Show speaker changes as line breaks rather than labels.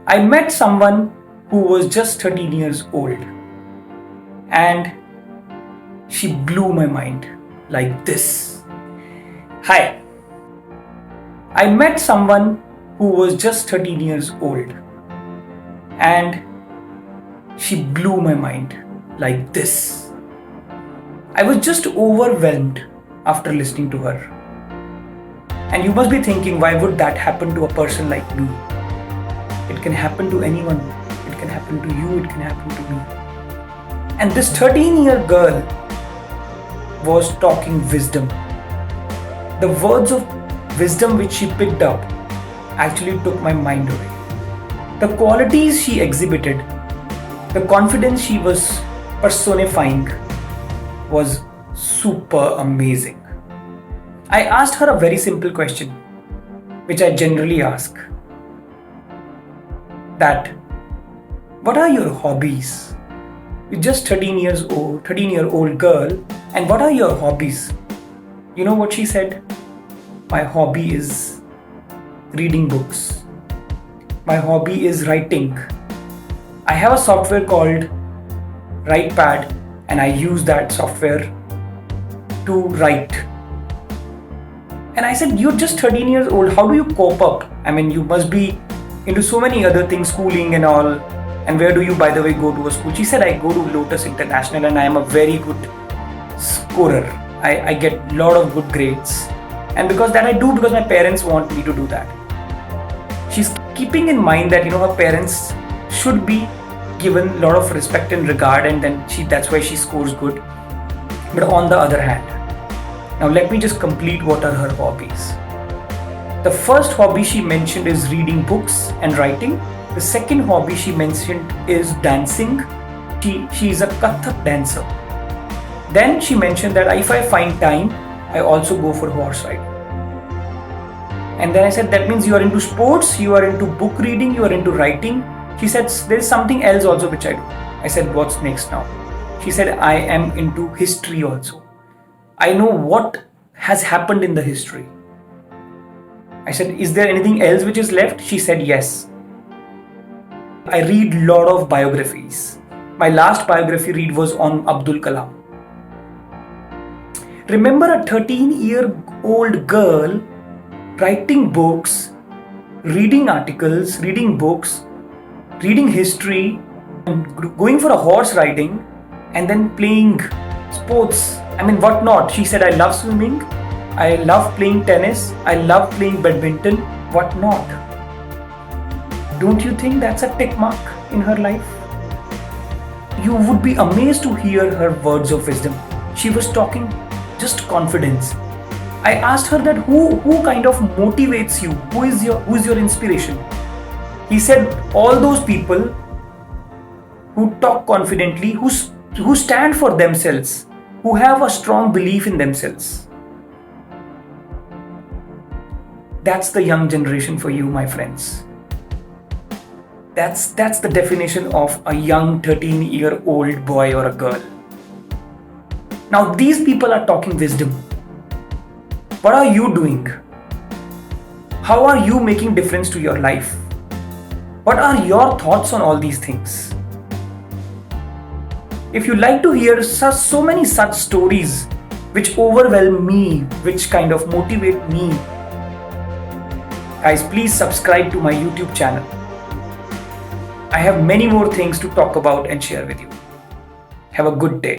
I met someone who was just 13 years old and she blew my mind like this. Hi. I met someone who was just 13 years old and she blew my mind like this. I was just overwhelmed after listening to her. And you must be thinking, why would that happen to a person like me? It can happen to anyone. It can happen to you. It can happen to me. And this 13-year girl was talking wisdom. The words of wisdom which she picked up actually took my mind away. The qualities she exhibited, the confidence she was personifying was super amazing. I asked her a very simple question, which I generally ask. That, what are your hobbies? You're just 13-year-old girl, and what are your hobbies? You know what she said? My hobby is reading books. My hobby is writing. I have a software called WritePad, and I use that software to write. And I said, you're just 13 years old. How do you cope up? I mean, you must be into so many other things, schooling and all. And where do you, by the way, go to a school? She said, I go to Lotus International and I am a very good scorer. I get a lot of good grades. And because that I do because my parents want me to do that. She's keeping in mind that, her parents should be given a lot of respect and regard, and then that's why she scores good. But on the other hand, now let me just complete what are her hobbies. The first hobby she mentioned is reading books and writing. The second hobby she mentioned is dancing. She is a Kathak dancer. Then she mentioned that if I find time, I also go for horse riding. And then I said, that means you are into sports, you are into book reading, you are into writing. She said, there is something else also which I do. I said, what's next now? She said, I am into history also. I know what has happened in the history. I said, is there anything else which is left? She said, yes. I read a lot of biographies. My last biography read was on Abdul Kalam. Remember a 13-year-old girl writing books, reading articles, reading books, reading history, going for a horse riding, and then playing sports. I mean, what not? She said, I love swimming, I love playing tennis, I love playing badminton, what not? Don't you think that's a tick mark in her life? You would be amazed to hear her words of wisdom. She was talking just confidence. I asked her that who kind of motivates you? Who is your inspiration? He said, all those people who talk confidently, who stand for themselves, who have a strong belief in themselves. That's the young generation for you, my friends. That's the definition of a young 13-year-old boy or a girl. Now these people are talking wisdom. What are you doing? How are you making difference to your life? What are your thoughts on all these things? If you like to hear so many such stories which overwhelm me, which kind of motivate me, guys, please subscribe to my YouTube channel. I have many more things to talk about and share with you. Have a good day.